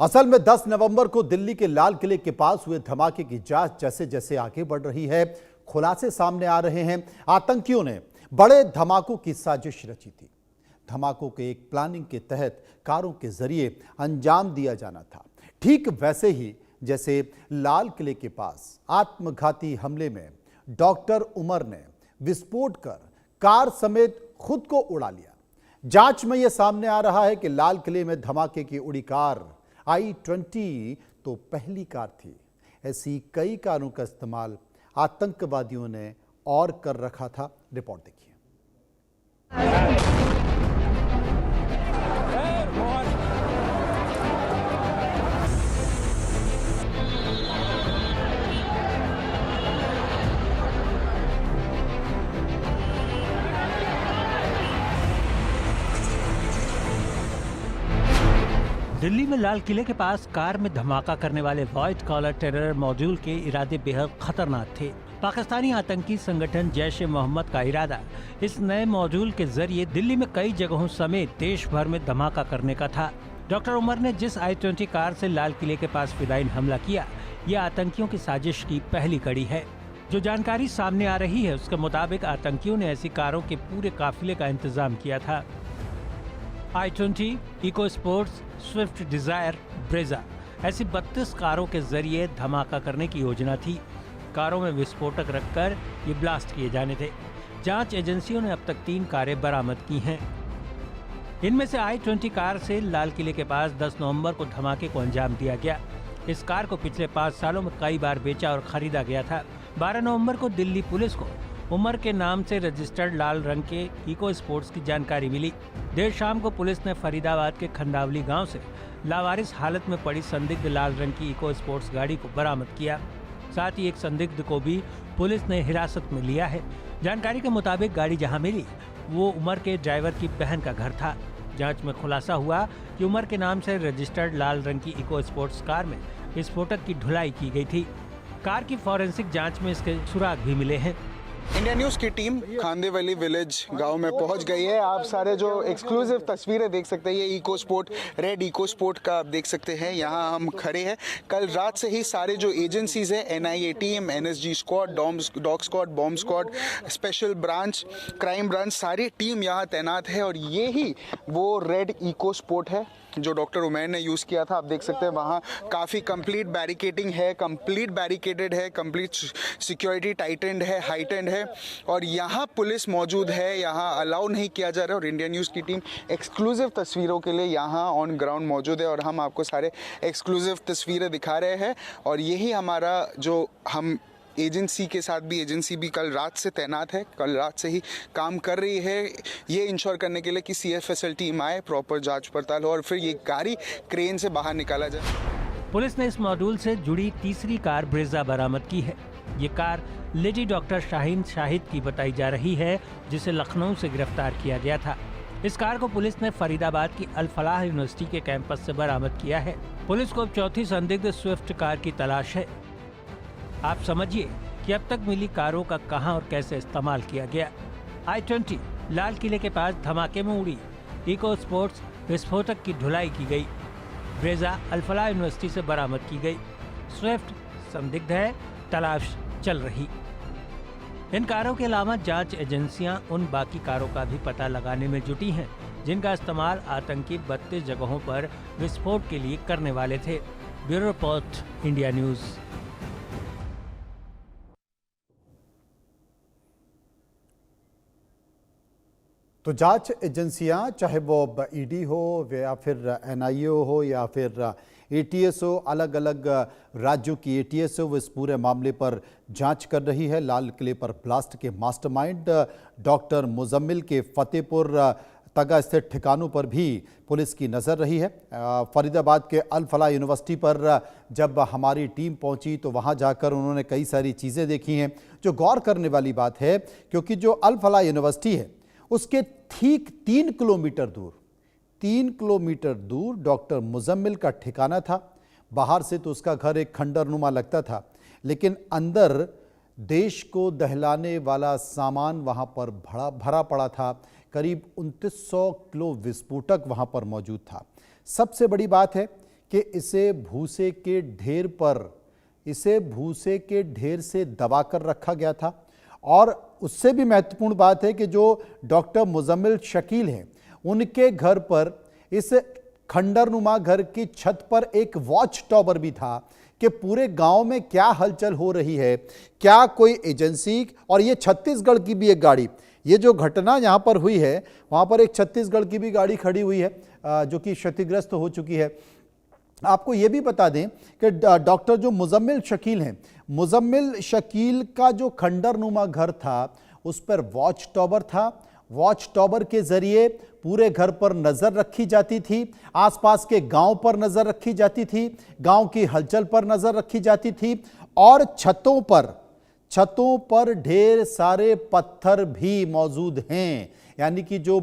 असल में 10 नवंबर को दिल्ली के लाल किले के पास हुए धमाके की जांच जैसे जैसे आगे बढ़ रही है, खुलासे सामने आ रहे हैं। आतंकियों ने बड़े धमाकों की साजिश रची थी। धमाकों के एक प्लानिंग के तहत कारों के जरिए अंजाम दिया जाना था, ठीक वैसे ही जैसे लाल किले के पास आत्मघाती हमले में डॉक्टर उमर ने विस्फोट कर कार समेत खुद को उड़ा लिया। जांच में यह सामने आ रहा है कि लाल किले में धमाके की उड़ी कार I-20 तो पहली कार थी। ऐसी कई कारों का इस्तेमाल आतंकवादियों ने और कर रखा था। रिपोर्ट देखिए। दिल्ली में लाल किले के पास कार में धमाका करने वाले व्हाइट कॉलर टेरर मॉड्यूल के इरादे बेहद खतरनाक थे। पाकिस्तानी आतंकी संगठन जैश-ए-मोहम्मद का इरादा इस नए मॉड्यूल के जरिए दिल्ली में कई जगहों समेत देश भर में धमाका करने का था। डॉक्टर उमर ने जिस I-20 कार से लाल किले के पास फिदायीन हमला किया, ये आतंकियों की साजिश की पहली कड़ी है। जो जानकारी सामने आ रही है उसके मुताबिक आतंकियों ने ऐसी कारों के पूरे काफिले का इंतजाम किया था। I-20, Eco Sports, Swift Dzire, Brezza ऐसी 32 कारों के जरिए धमाका करने की योजना थी। कारों में विस्फोटक रखकर ये ब्लास्ट किए जाने थे। जांच एजेंसियों ने अब तक 3 कारें बरामद की हैं। इनमें से I-20 कार से लाल किले के पास 10 नवंबर को धमाके को अंजाम दिया गया। इस कार को पिछले 5 सालों में कई बार बेचा और खरीदा गया था। 12 नवंबर को दिल्ली पुलिस को उमर के नाम से रजिस्टर्ड लाल रंग के इको स्पोर्ट्स की जानकारी मिली। देर शाम को पुलिस ने फरीदाबाद के खंडावली गांव से लावारिस हालत में पड़ी संदिग्ध लाल रंग की इको स्पोर्ट्स गाड़ी को बरामद किया। साथ ही एक संदिग्ध को भी पुलिस ने हिरासत में लिया है। जानकारी के मुताबिक गाड़ी जहां मिली वो उमर के ड्राइवर की बहन का घर था। जांच में खुलासा हुआ कि उमर के नाम से रजिस्टर्ड लाल रंग की इको स्पोर्ट्स कार में विस्फोटक की ढुलाई की गई थी। कार की फॉरेंसिक जांच में इसके सुराग भी मिले हैं। इंडिया न्यूज़ की टीम खांदेवली विलेज गांव में पहुंच गई है। आप सारे जो एक्सक्लूसिव तस्वीरें देख सकते हैं, ये Eco Sport, red Eco Sport का आप देख सकते हैं। यहां हम खड़े हैं। कल रात से ही सारे जो एजेंसीज हैं, NIA team, NSG squad, dog squad, bomb squad, special branch, crime branch, सारी टीम यहां तैनात है। और ये ही वो रेड इको स्पोर्ट है जो डॉक्टर उमर ने यूज़ किया था। आप देख सकते हैं वहाँ काफ़ी कंप्लीट बैरिकेडिंग है, कंप्लीट बैरिकेडेड है, कंप्लीट सिक्योरिटी टाइटेंड है, हाइटेंड है। और यहाँ पुलिस मौजूद है, यहाँ अलाउ नहीं किया जा रहा है। और इंडिया न्यूज़ की टीम एक्सक्लूसिव तस्वीरों के लिए यहाँ ऑन ग्राउंड मौजूद है और हम आपको सारे एक्सक्लूसिव तस्वीरें दिखा रहे हैं। और यही हमारा जो हम एजेंसी के साथ भी, एजेंसी भी कल रात से तैनात है, कल रात से ही काम कर रही है ये इंश्योर करने के लिए कि CFSL टीम आए, प्रॉपर जांच पड़ताल हो और फिर ये गाड़ी क्रेन से बाहर निकाला जाए। पुलिस ने इस मॉड्यूल से जुड़ी तीसरी कार ब्रेजा बरामद की है। ये car lady doctor Shaheen Shahid की बताई जा रही है, जिसे लखनऊ से गिरफ्तार किया गया था। इस कार को पुलिस ने फरीदाबाद की अल फलाह यूनिवर्सिटी के कैंपस से बरामद किया है। पुलिस को अब चौथी संदिग्ध स्विफ्ट कार की तलाश है। आप समझिए कि अब तक मिली कारों का कहां और कैसे इस्तेमाल किया गया। I-20 लाल किले के पास धमाके में उड़ी, इको स्पोर्ट्स विस्फोटक की ढुलाई की गई, ब्रेजा अल फलाह यूनिवर्सिटी से बरामद की गई, स्विफ्ट संदिग्ध है, तलाश चल रही। इन कारों के अलावा जांच एजेंसियां उन बाकी कारों का भी पता लगाने में जुटी हैं जिनका इस्तेमाल आतंकी 32 जगहों पर विस्फोट के लिए करने वाले थे। Bureau report, India news. तो जांच एजेंसियां, चाहे वो ED हो या फिर NIA हो या फिर ATS हो, अलग अलग राज्यों की ATS हो, वो इस पूरे मामले पर जांच कर रही है। लाल किले पर ब्लास्ट के मास्टरमाइंड डॉक्टर मुजम्मिल के फतेहपुर तगा स्थित ठिकानों पर भी पुलिस की नज़र रही है। फरीदाबाद के अल फलाह यूनिवर्सिटी पर जब हमारी टीम पहुंची तो वहां जाकर उन्होंने कई सारी चीज़ें देखी हैं जो गौर करने वाली बात है, क्योंकि जो अल फलाह यूनिवर्सिटी है उसके ठीक 3 किलोमीटर दूर डॉक्टर मुजम्मिल का ठिकाना था। बाहर से तो उसका घर एक खंडरनुमा लगता था, लेकिन अंदर देश को दहलाने वाला सामान वहां पर भरा पड़ा था। करीब 2900 किलो विस्फोटक वहां पर मौजूद था। सबसे बड़ी बात है कि इसे भूसे के ढेर से दबाकर रखा गया था। और उससे भी महत्वपूर्ण बात है कि जो डॉक्टर मुजम्मिल शकील हैं, उनके घर पर इस खंडरनुमा घर की छत पर एक वॉच टावर भी था कि पूरे गांव में क्या हलचल हो रही है, क्या कोई एजेंसी। और ये छत्तीसगढ़ की भी एक गाड़ी, ये जो घटना यहाँ पर हुई है वहाँ पर एक छत्तीसगढ़ की भी गाड़ी खड़ी हुई है जो कि क्षतिग्रस्त हो चुकी है। आपको ये भी बता दें कि डॉक्टर जो मुजम्मिल शकील हैं, मुजम्मिल शकील का जो खंडरनुमा घर था उस पर वॉच टावर था। वॉच टावर के जरिए पूरे घर पर नजर रखी जाती थी, आसपास के गांव पर नजर रखी जाती थी, गांव की हलचल पर नजर रखी जाती थी। और छतों पर ढेर सारे पत्थर भी मौजूद हैं, यानी कि जो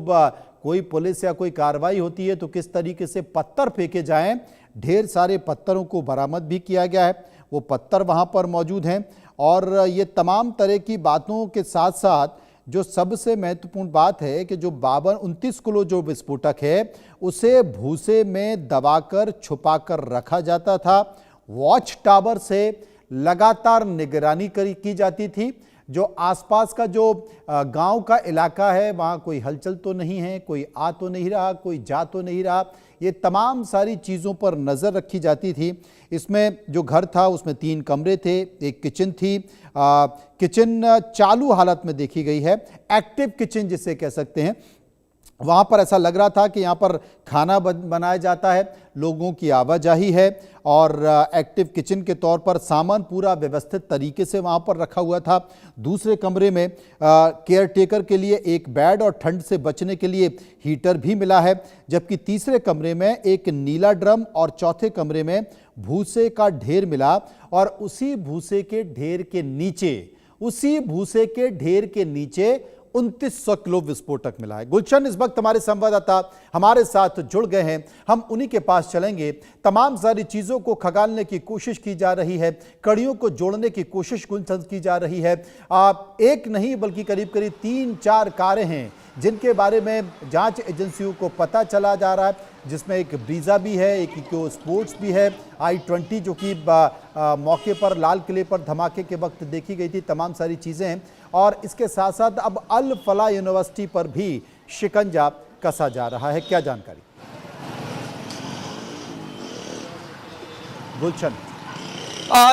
कोई पुलिस या कोई कार्रवाई होती है तो किस तरीके से पत्थर फेंके जाएं, ढेर सारे पत्थरों को बरामद भी किया गया है। वो पत्थर वहां पर मौजूद हैं। और ये तमाम तरह की बातों के साथ साथ जो सबसे महत्वपूर्ण बात है कि जो 29 किलो जो विस्फोटक है उसे भूसे में दबाकर छुपाकर रखा जाता था। वॉच टावर से लगातार निगरानी की जाती थी। जो आसपास का जो गांव का इलाका है वहाँ कोई हलचल तो नहीं है, कोई आ तो नहीं रहा, कोई जा तो नहीं रहा, ये तमाम सारी चीज़ों पर नज़र रखी जाती थी। इसमें जो घर था उसमें 3 कमरे थे, एक किचन थी। किचन चालू हालत में देखी गई है, एक्टिव किचन जिसे कह सकते हैं। वहाँ पर ऐसा लग रहा था कि यहाँ पर खाना बनाया जाता है, लोगों की आवाजाही है और एक्टिव किचन के तौर पर सामान पूरा व्यवस्थित तरीके से वहाँ पर रखा हुआ था। दूसरे कमरे में केयर टेकर के लिए एक बेड और ठंड से बचने के लिए हीटर भी मिला है, जबकि तीसरे कमरे में एक नीला ड्रम और चौथे कमरे में भूसे का ढेर मिला। और उसी भूसे के ढेर के नीचे 2900 किलो विस्फोटक मिला है। गुलशन, इस वक्त हमारे संवाददाता हमारे साथ जुड़ गए हैं, हम उन्हीं के पास चलेंगे। तमाम सारी चीजों को खंगालने की कोशिश की जा रही है, कड़ियों को जोड़ने की कोशिश गुलशन की जा रही है। एक नहीं बल्कि करीब 3-4 कारें हैं जिनके बारे में जांच एजेंसियों को पता चला जा रहा है, जिसमें एक ब्रीजा भी है, एक इको स्पोर्ट्स भी है, i20 जो कि मौके पर लाल किले पर धमाके के वक्त देखी गई थी। तमाम सारी चीज़ें हैं और इसके साथ साथ अब अल फला यूनिवर्सिटी पर भी शिकंजा कसा जा रहा है। क्या जानकारी गुलशन?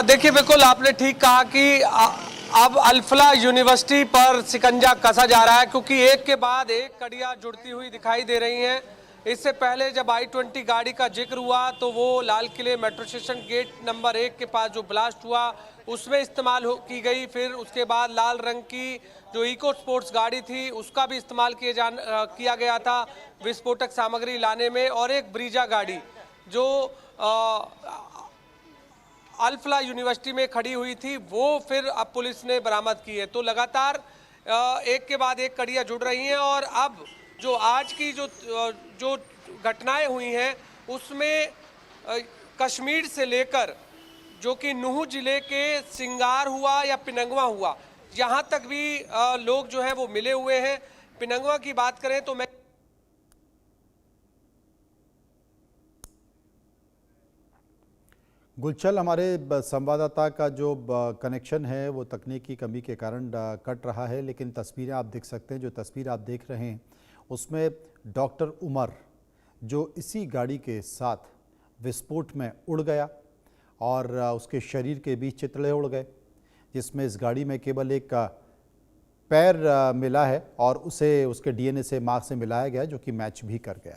देखिए, बिल्कुल आपने ठीक कहा कि अब अल्फला यूनिवर्सिटी पर शिकंजा कसा जा रहा है, क्योंकि एक के बाद एक कड़ियां जुड़ती हुई दिखाई दे रही हैं। इससे पहले जब i20 गाड़ी का जिक्र हुआ तो वो लाल किले मेट्रो स्टेशन गेट नंबर 1 के पास जो ब्लास्ट हुआ उसमें इस्तेमाल की गई। फिर उसके बाद लाल रंग की जो इको स्पोर्ट्स गाड़ी थी उसका भी इस्तेमाल किया गया था विस्फोटक सामग्री लाने में। और एक ब्रीजा गाड़ी जो अल्फला यूनिवर्सिटी में खड़ी हुई थी वो फिर अब पुलिस ने बरामद की है। तो लगातार एक के बाद एक कड़ियां जुड़ रही हैं। और अब जो आज की जो घटनाएं हुई हैं उसमें कश्मीर से लेकर जो कि नूह जिले के सिंगार हुआ या पिनंगवा हुआ, यहाँ तक भी लोग जो हैं वो मिले हुए हैं। पिनंगवा की बात करें तो मैं गुलशन, हमारे संवाददाता का जो कनेक्शन है वो तकनीकी कमी के कारण कट रहा है, लेकिन तस्वीरें आप देख सकते हैं। जो तस्वीर आप देख रहे हैं उसमें डॉक्टर उमर जो इसी गाड़ी के साथ विस्फोट में उड़ गया और उसके शरीर के बीच चितड़े उड़ गए, जिसमें इस गाड़ी में केवल एक पैर मिला है और उसे उसके DNA से मार्क्स से मिलाया गया जो कि मैच भी कर गया है।